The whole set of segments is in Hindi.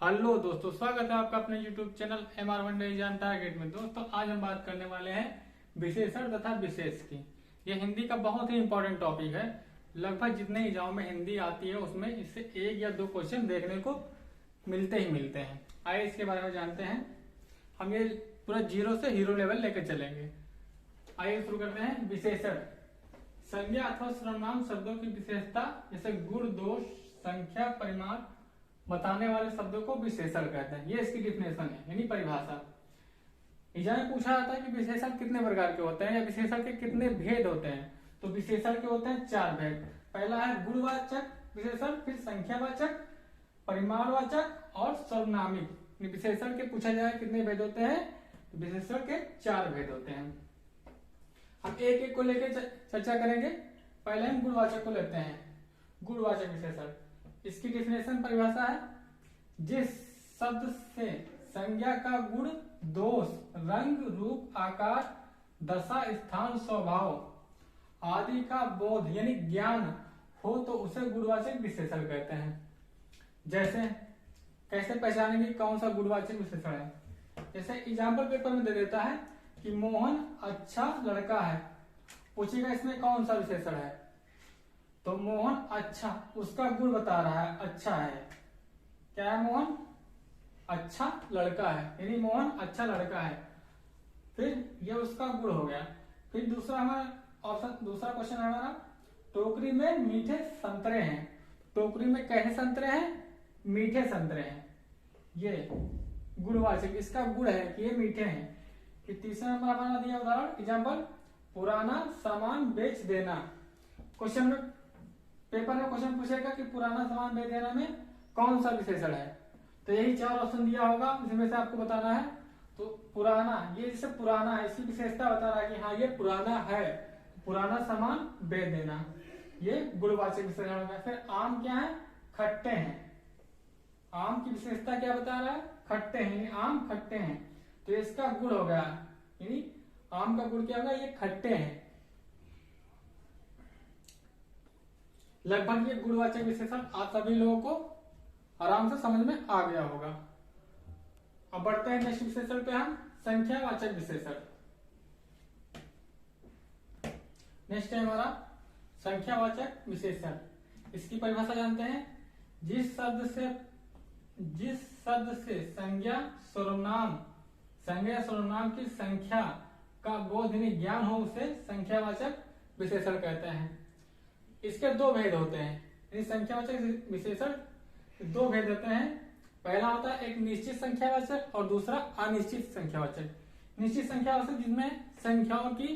हेलो दोस्तों, स्वागत है आपका अपने YouTube channel MR1 exam target में। दोस्तों आज हम बात करने वाले हैं विशेषण तथा विशेष की। ये हिंदी का बहुत ही इंपॉर्टेंट टॉपिक है। लगभग जितने एग्जाम में हिंदी आती है उसमें इससे एक या दो क्वेश्चन देखने को मिलते ही मिलते हैं। आइए इसके बारे में जानते हैं। हम ये पूरा जीरो से हीरो लेवल लेकर चलेंगे। आइए शुरू करते हैं। विशेषण संज्ञा अथवा सर्वनाम शब्दों की विशेषता जैसे गुण, दोष, संख्या, परिमाण बताने वाले शब्दों को विशेषण कहते हैं। ये इसकी डिफिनेशन है, यानी परिभाषा। एग्जाम में पूछा जाता है कि विशेषण कितने प्रकार के होते हैं या विशेषण के कितने भेद होते हैं। तो विशेषण के होते हैं 4 भेद। पहला है गुणवाचक विशेषण, फिर संख्यावाचक, परिमाणवाचक और सर्वनामिक। विशेषण के पूछा जाए कितने भेद होते हैं, तो विशेषण के 4 भेद होते हैं। हम एक एक को लेकर चर्चा करेंगे। पहले हम गुणवाचक को लेते हैं। गुणवाचक विशेषण, इसकी डिफिनेशन परिभाषा है जिस शब्द से संज्ञा का गुण, दोष, रंग, रूप, आकार, दशा, स्थान, स्वभाव आदि का बोध यानी ज्ञान हो तो उसे गुणवाचक विशेषण कहते हैं। जैसे कैसे पहचानेंगे कौन सा गुणवाचक विशेषण है। जैसे एग्जाम्पल पेपर में दे देता है कि मोहन अच्छा लड़का है, पूछेगा इसमें कौन सा विशेषण है, तो मोहन अच्छा, उसका गुण बता रहा है, अच्छा है। क्या है? मोहन अच्छा लड़का है, यानी मोहन अच्छा लड़का है। फिर ये उसका गुण हो गया। फिर दूसरा हमारा ऑप्शन, दूसरा क्वेश्चन है हमारा, टोकरी में मीठे संतरे हैं। टोकरी में कैसे संतरे हैं? मीठे संतरे हैं। ये गुणवाचक, इसका गुण है कि ये मीठे हैं। फिर तीसरा नंबर हमारा दिया उदाहरण, एग्जाम्पल, पुराना सामान बेच देना। क्वेश्चन में पेपर में क्वेश्चन पूछेगा कि पुराना सामान बेच देना में कौन सा विशेषण है। तो यही 4 ऑप्शन दिया होगा, इसमें से आपको बताना है। तो पुराना, ये जैसे पुराना है, इसकी विशेषता बता रहा है कि हाँ ये पुराना है, पुराना सामान बेच देना, ये गुणवाचक विशेषण होगा। फिर आम क्या है? खट्टे हैं। आम की विशेषता क्या बता रहा है? खट्टे हैं, यानी आम खट्टे हैं, तो इसका गुण हो गया, यानी आम का गुण क्या होगा? ये खट्टे हैं। लगभग ये गुणवाचक विशेषण आप सभी लोगों को आराम से समझ में आ गया होगा। अब बढ़ते हैं नेक्स्ट विशेषण पे हम, संख्यावाचक विशेषण। नेक्स्ट है हमारा संख्यावाचक विशेषण। इसकी परिभाषा जानते हैं, जिस शब्द से संज्ञा सर्वनाम की संख्या का बोध यानी ज्ञान हो उसे संख्यावाचक विशेषण कहते हैं। इसके 2 भेद होते हैं। संख्यावाचक विशेषण 2 भेद होते हैं। पहला होता है एक निश्चित संख्यावाचक और दूसरा अनिश्चित संख्यावाचक। निश्चित संख्यावाचक जिसमें संख्याओं की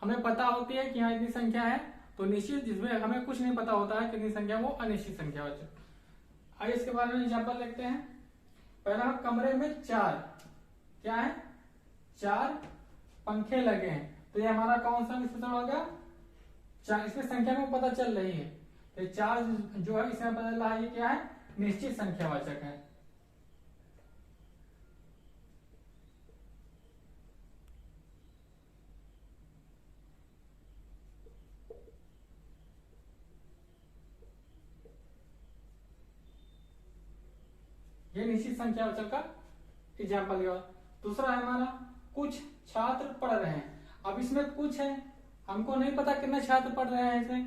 हमें पता होती है कि हाँ इतनी संख्या है, तो निश्चित जिसमें हमें कुछ नहीं पता होता है कितनी संख्या, वो अनिश्चित संख्यावाचक। आइए इसके बारे में एग्जाम्पल देखते हैं। पहला, कमरे में 4 क्या है? 4 पंखे लगे हैं, तो ये हमारा कौन सा विशेषण होगा? 4। इसमें संख्या में पता चल रही है, तो 4 जो है इसमें पता चल रहा है ये क्या है? निश्चित संख्यावाचक है। ये निश्चित संख्यावाचक का एग्जाम्पल दिया। दूसरा है हमारा, कुछ छात्र पढ़ रहे हैं। अब इसमें कुछ है, हमको नहीं पता कितने छात्र पढ़ रहे हैं इसमें,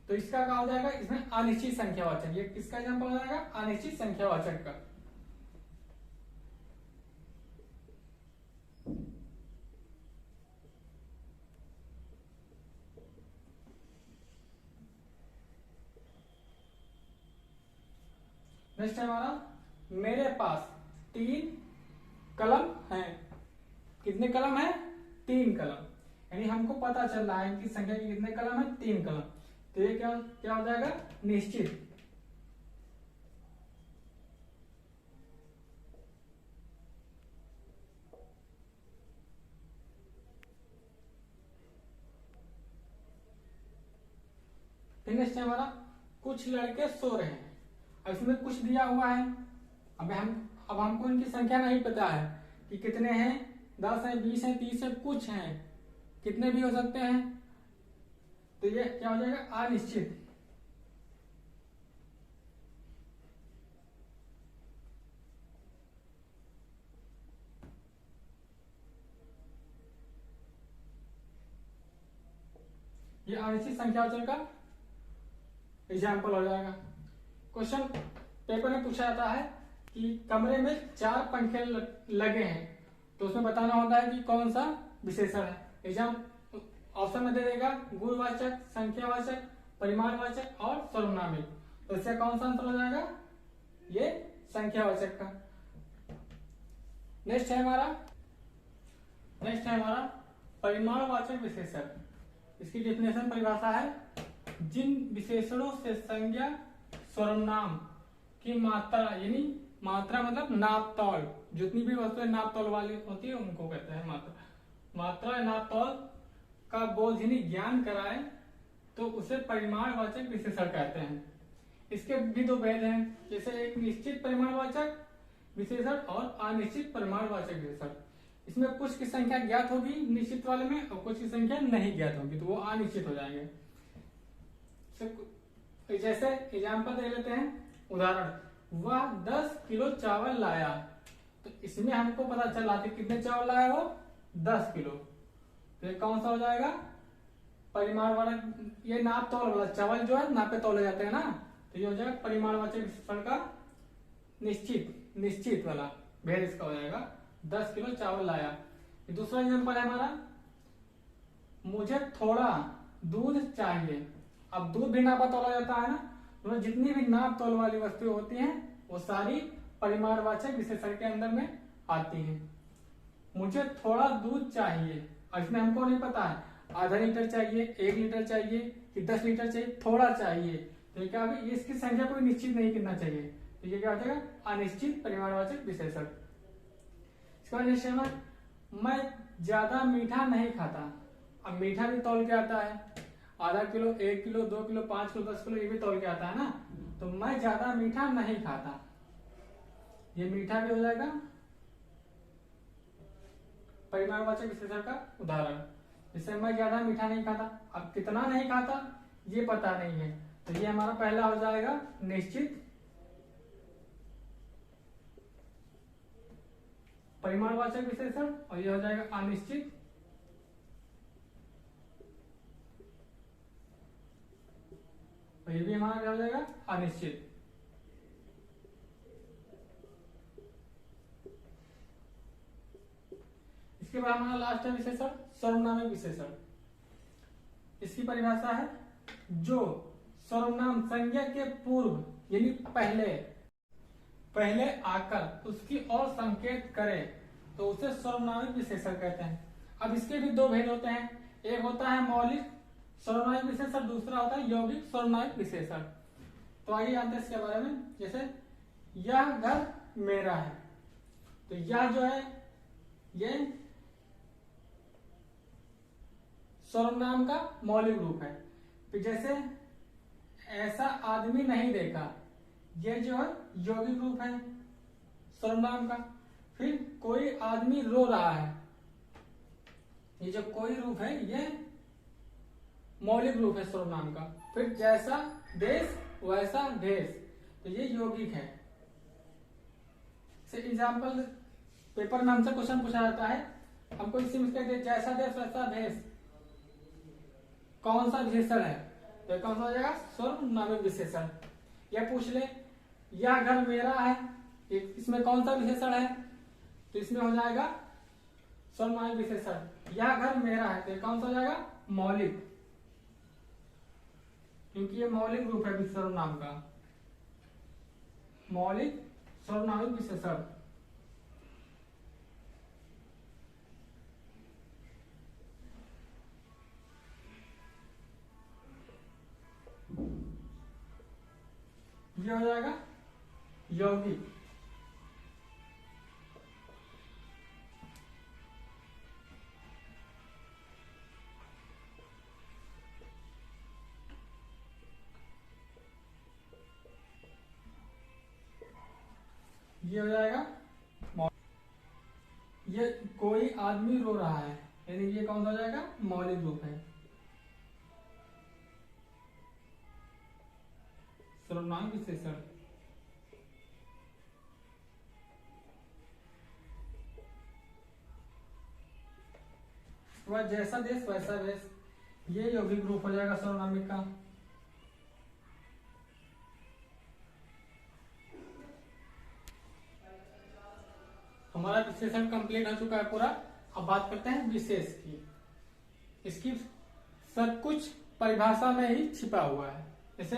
तो इसका क्या हो जाएगा? इसमें अनिश्चित संख्यावाचक। ये किसका एग्जाम्पल हो जाएगा? अनिश्चित संख्यावाचक का। नेक्स्ट है हमारा, मेरे पास 3 कलम हैं। कितने कलम है? 3 कलम, यानी हमको पता चल रहा है कि संख्या के कितने कलम है? 3 कलम। तो ये क्या क्या हो जाएगा? निश्चित। फिर नेक्स्ट है हमारा, कुछ लड़के सो रहे हैं। अब इसमें कुछ दिया हुआ है, अब हमको इनकी संख्या नहीं पता है कि कितने हैं, 10 है, 20 है, 30 है, कुछ हैं, कितने भी हो सकते हैं, तो ये क्या हो जाएगा? अनिश्चित। ये अनिश्चित संख्यावाचक का एग्जाम्पल हो जाएगा। क्वेश्चन पेपर में पूछा जाता है कि कमरे में 4 पंखे लगे हैं, तो उसमें बताना होता है कि कौन सा विशेषण है। एग्जाम ऑप्शन में दे देगा गुणवाचक, संख्यावाचक, परिमाणवाचक और सर्वनामिक। तो इसका कौन सा आंसर हो जाएगा? ये संख्यावाचक का। नेक्स्ट है हमारा परिमाणवाचक विशेषण। इसकी डेफिनेशन परिभाषा है, जिन विशेषणों से संज्ञा सर्वनाम की मात्रा, यानी मात्रा मतलब नाप तौल, जितनी भी वस्तुएं नाप तौल वाली होती है उनको कहते हैं मात्रा या नाप तौल का बोध यानी ज्ञान कराए तो उसे परिमाणवाचक विशेषण कहते हैं। इसके भी 2 भेद हैं, जैसे एक निश्चित परिमाणवाचक विशेषण और अनिश्चित परिमाणवाचक विशेषण। इसमें कुछ की संख्या ज्ञात होगी निश्चित वाले में और कुछ की संख्या नहीं ज्ञात होगी, तो वो अनिश्चित हो जाएंगे। जैसे एग्जाम्पल दे लेते हैं, उदाहरण, वह 10 किलो चावल लाया। तो इसमें हमको पता चला कि कितने चावल लाया वो 10 किलो। तो ये कौन सा हो जाएगा? परिमाण वाला, ये नाप तौल वाला, चावल जो है नापे तौले जाते हैं ना, तो ये हो जाएगा परिमाणवाचक विशेषण का निश्चित वाला भेद इसका हो जाएगा। 10 किलो चावल लाया। दूसरा एग्जाम्पल है हमारा, मुझे थोड़ा दूध चाहिए। अब दूध भी नापा तोला जाता है ना, तो जितनी भी नाप तोल वाली वस्तुएं होती हैं वो सारी परिमाणवाचक विशेषण के अंदर में आती हैं। मुझे थोड़ा दूध चाहिए, और इसमें हमको नहीं पता है आधा लीटर चाहिए, 1 लीटर चाहिए कि 10 लीटर चाहिए, थोड़ा चाहिए। तो क्या है, इसकी संख्या कोई निश्चित नहीं करना चाहिए, तो ये क्या हो जाएगा? अनिश्चित परिमाणवाचक विशेषण। इसके बाद जैसे मैं ज्यादा मीठा नहीं खाता। अब मीठा भी तौल के आता है, आधा kilo, 1 kilo, 2 kilo, 5 kilo, 10 kilo, ये भी तौल के आता है ना। तो मैं ज्यादा मीठा नहीं खाता, ये मीठा भी हो जाएगा परिमाणवाचक विशेषण का उदाहरण। जैसे मैं ज्यादा मीठा नहीं खाता, अब कितना नहीं खाता ये पता नहीं है, तो ये हमारा पहला हो जाएगा निश्चित परिमाणवाचक विशेषण, और ये हो जाएगा अनिश्चित और ये भी हमारा क्या हो जाएगा? अनिश्चित। इसके बाद हमारा लास्ट है विशेषण सर्वनामिक विशेषण। इसकी परिभाषा है, जो सर्वनाम संज्ञा के पूर्व यानी पहले आकर उसकी और संकेत करे तो उसे सर्वनामिक विशेषण कहते हैं। अब इसके भी 2 भेद होते हैं, एक होता है मौलिक सर्वनामिक विशेषण, दूसरा होता है यौगिक सर्वनामिक विशेषण। तो आइए जानते हैं इसके बारे में। जैसे यह घर मेरा है, तो यह जो है ये सर्वनाम का मौलिक रूप है। फिर जैसे ऐसा आदमी नहीं देखा, ये जो है यौगिक रूप है सर्वनाम का। फिर कोई आदमी रो रहा है, ये जो कोई रूप है ये मौलिक रूप है सर्वनाम का। फिर जैसा देश वैसा भेष, तो ये यौगिक है। एग्जाम्पल पेपर में हमसे क्वेश्चन पूछा जाता है, हमको इसी में कहते हैं जैसा देश वैसा भेष कौन सा विशेषण है, तो कौन सा हो जाएगा? सर्वनामिक विशेषण। यह पूछ ले यह घर मेरा है, इसमें कौन सा विशेषण है, तो इसमें हो जाएगा सर्वनामिक विशेषण। यह घर मेरा है, तो कौन सा हो जाएगा? मौलिक, क्योंकि ये मौलिक रूप है सर्वनाम का, मौलिक सर्वनामिक विशेषण। ये हो जाएगा यौगिक। ये हो जाएगा ये कोई आदमी रो रहा है, यानी ये कौन सा हो जाएगा? मौलिक रूप है सर्वनाम विशेषण। जैसा देश वैसा भेष, ये यौगिक रूप हो जाएगा सर्वनामिक का। हमारा विशेषण कंप्लीट हो चुका है पूरा। अब बात करते हैं विशेष की। इसकी सब कुछ परिभाषा में ही छिपा हुआ है। जैसे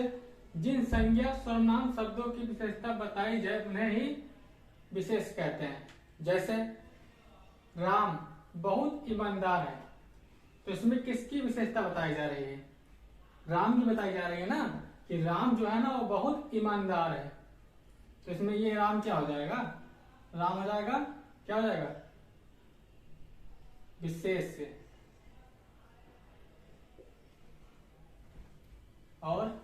जिन संज्ञा सर्वनाम शब्दों की विशेषता बताई जाए उन्हें ही विशेष कहते हैं। जैसे राम बहुत ईमानदार है, तो इसमें किसकी विशेषता बताई जा रही है? राम की बताई जा रही है ना, कि राम जो है ना वो बहुत ईमानदार है। तो इसमें ये राम क्या हो जाएगा? राम हो जाएगा, क्या हो जाएगा? विशेष से। और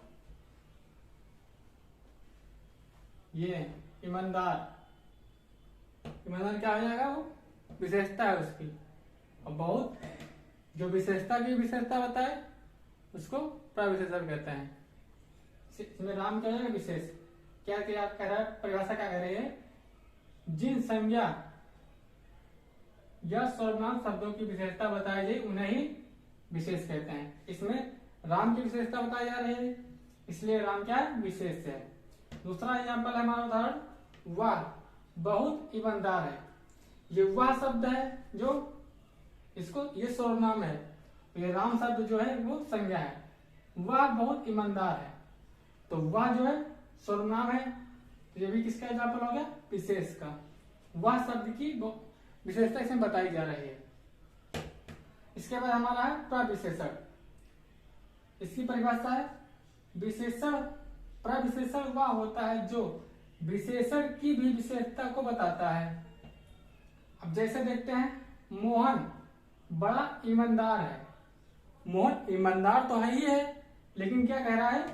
ये ईमानदार, ईमानदार क्या हो जाएगा? वो विशेषता है उसकी। और बहुत जो विशेषता की विशेषता बताए उसको प्रविशेषण कहते हैं। इसमें राम क्या हो जाएगा? विशेष। क्या कह रहा है? परिभाषा क्या कह रही है? जिन संज्ञा या सर्वनाम शब्दों की विशेषता बताई जाए उन्हें ही विशेष कहते हैं। इसमें राम की विशेषता बताई जा रही है, इसलिए राम क्या है? विशेष है। दूसरा एग्जाम्पल है हमारा उदाहरण, वह बहुत ईमानदार है। ये वह शब्द है जो इसको, ये सर्वनाम है, तो ये राम शब्द जो है वो संज्ञा है। वह बहुत ईमानदार है, तो वह जो है सर्वनाम है, तो ये भी किसका एग्जाम्पल हो गया? विशेष का। वह शब्द की विशेषता इसमें बताई जा रही है। इसके बाद हमारा है प्रविशेषण। इसकी परिभाषा है विशेषण। प्रविशेषण वह होता है जो विशेषण की भी विशेषता को बताता है। अब जैसे देखते हैं, मोहन बड़ा ईमानदार है। मोहन ईमानदार तो है ही है, लेकिन क्या कह रहा है?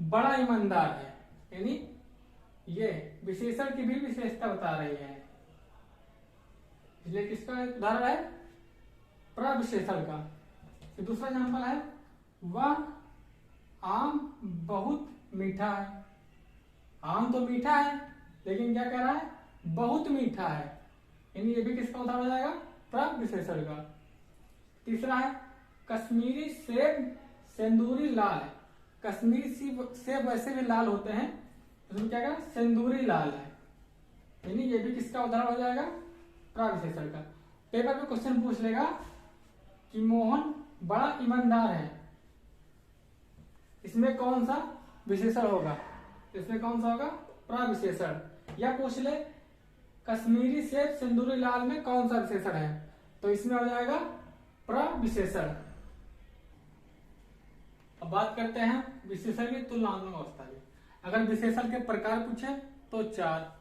बड़ा ईमानदार है, यानी ये विशेषण की भी विशेषता बता रही है। इसलिए किसका उदाहरण है? प्रविशेषण का। फिर दूसरा एग्जाम्पल है, वह आम बहुत मीठा है। आम तो मीठा है, लेकिन क्या कह रहा है? बहुत मीठा है, यानी ये भी किसका उदाहरण हो जाएगा? प्रविशेषण का। तीसरा है, कश्मीरी सेब सिंदूरी लाल है। कश्मीरी सेब वैसे भी लाल होते हैं, उसमें क्या कहा? सिंदूरी लाल है, यानी ये भी किसका उदाहरण हो जाएगा? प्रविशेषण का। पेपर में क्वेश्चन पूछ लेगा कि मोहन बड़ा ईमानदार है, इसमें कौन सा विशेषण होगा? इसमें कौन सा होगा? प्रविशेषण। या पूछ ले कश्मीरी सेब सिंदूरी लाल में कौन सा विशेषण है, तो इसमें हो जाएगा प्रविशेषण। अब बात करते हैं विशेषण की तुलनात्मक अवस्था की। अगर विशेषण के प्रकार पूछे तो 4,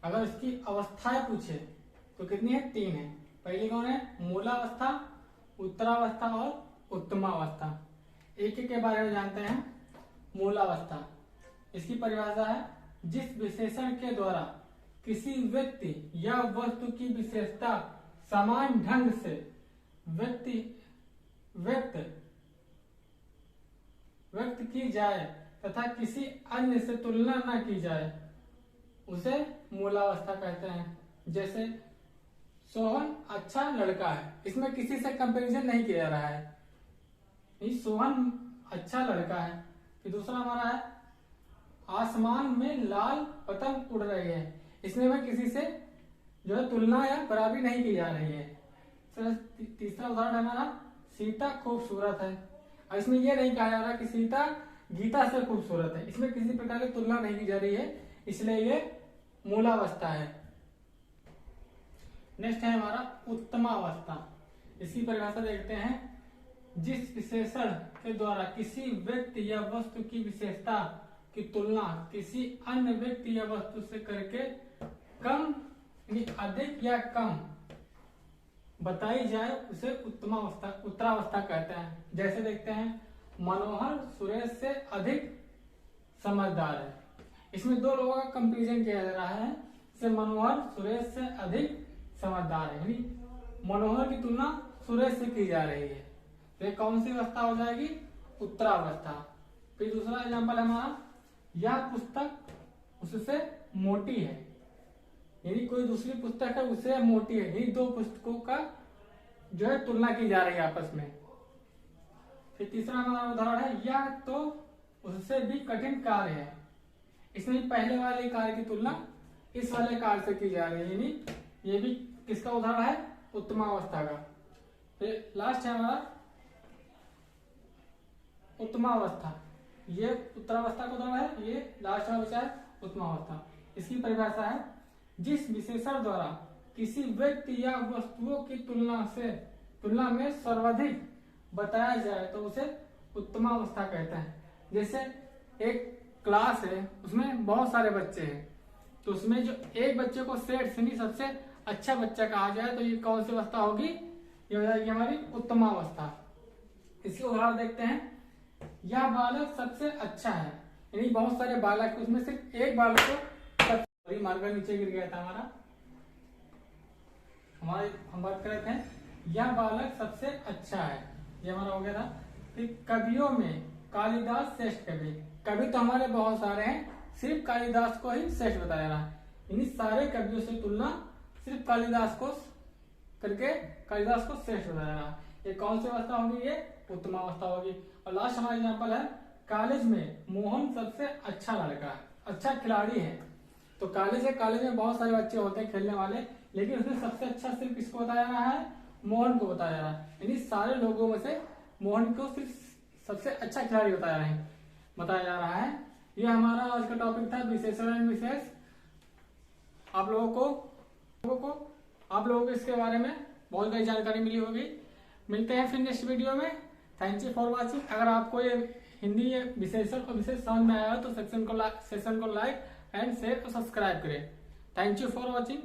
अगर इसकी अवस्थाएं पूछे तो कितनी है? 3 है। पहली कौन है? मूलावस्था, उत्तरावस्था और उत्तमावस्था। एक एक के बारे में जानते हैं। मूलावस्था, इसकी परिभाषा है जिस विशेषण के द्वारा किसी व्यक्ति या वस्तु की विशेषता समान ढंग से व्यक्त की जाए तथा किसी अन्य से तुलना न की जाए, उसे मूलावस्था कहते हैं। जैसे सोहन अच्छा लड़का है, इसमें किसी से कंपैरिजन नहीं किया जा रहा है, सोहन अच्छा लड़का है। फिर दूसरा हमारा है, आसमान में लाल पतंग उड़ रही है, इसमें में किसी से जो है तुलना या बराबरी नहीं की जा रही है। तीसरा उदाहरण हमारा, सीता खूबसूरत है, और इसमें यह नहीं कहा जा रहा कि सीता गीता से खूबसूरत है, इसमें किसी प्रकार की तुलना नहीं की जा रही है, इसलिए ये मूलावस्था है। नेक्स्ट है हमारा उत्तमावस्था। इसकी परिभाषा देखते हैं, जिस विशेषण के द्वारा किसी व्यक्ति या वस्तु की विशेषता की तुलना किसी अन्य व्यक्ति या वस्तु से करके कम अधिक या कम बताई जाए उसे उत्तरावस्था कहते हैं। जैसे देखते हैं, मनोहर सुरेश से अधिक समझदार है, इसमें दो लोगों का कंपैरिजन किया जा रहा है, से मनोहर सुरेश से अधिक समझदार है, यानी मनोहर की तुलना सुरेश से की जा रही है, तो ये कौन सी अवस्था हो जाएगी? उत्तरावस्था। फिर दूसरा एग्जाम्पल है हमारा, यह पुस्तक उससे मोटी है, यानी कोई दूसरी पुस्तक है उससे मोटी है, यानी दो पुस्तकों का जो है तुलना की जा रही है आपस में। फिर तीसरा हमारा उदाहरण है यह तो उससे भी कठिन कार्य है। इसमें पहले वाले कार्य की तुलना इस वाले कार्य से की जा रही है, यानी ये भी किसका उदाहरण है, उत्तमावस्था का। फिर लास्ट है हमारा उत्तमावस्था, ये उत्तरावस्था का उदाहरण है, ये लास्ट में बचा है उत्तमावस्था। इसकी परिभाषा है जिस विशेषण द्वारा किसी व्यक्ति या वस्तुओं की तुलना में सर्वाधिक बताया जाए तो उसे उत्तमावस्था कहते हैं। जैसे एक क्लास है, उसमें बहुत सारे बच्चे हैं, तो उसमें जो एक बच्चे को सेठ श्रेणी सबसे अच्छा बच्चा कहा जाए तो ये कौन सी अवस्था होगी, ये हो जाएगी हमारी उत्तमावस्था। इसके उदाहरण देखते हैं, यह बालक सबसे अच्छा है, यानी बहुत सारे बालक, उसमें सिर्फ एक बालक को मार्कर नीचे गिर गया था हम बात कर रहे थे यह बालक सबसे अच्छा है, ये हमारा हो गया था। फिर कवियों में कालिदास श्रेष्ठ कवि तो हमारे बहुत सारे हैं, सिर्फ कालिदास को ही श्रेष्ठ बताया रहा है, यानी सारे कवियों से तुलना सिर्फ कालिदास को करके कालिदास को श्रेष्ठ बताया रहा। ये कौन सी अवस्था होगी, ये उत्तमावस्था होगी। और लास्ट हमारा एग्जाम्पल है कॉलेज में मोहन सबसे अच्छा लड़का है, अच्छा खिलाड़ी है। तो कॉलेज में बहुत सारे बच्चे होते हैं खेलने वाले, लेकिन उसमें सबसे अच्छा सिर्फ किसको बताया रहा है, मोहन को बताया जा रहा है, यानी सारे लोगों में से मोहन को सिर्फ सबसे अच्छा खिलाड़ी बताया जा रहा है। ये हमारा आज का टॉपिक था विशेषण एवं विशेष। आप लोगों को इसके बारे में बहुत बड़ी जानकारी मिली होगी। मिलते हैं फिर नेक्स्ट वीडियो में। Thank you for watching. अगर आपको ये हिंदी विशेषण और विशेष समझ में आया तो सेशन को लाइक एंड शेयर और सब्सक्राइब करें। Thank you for watching.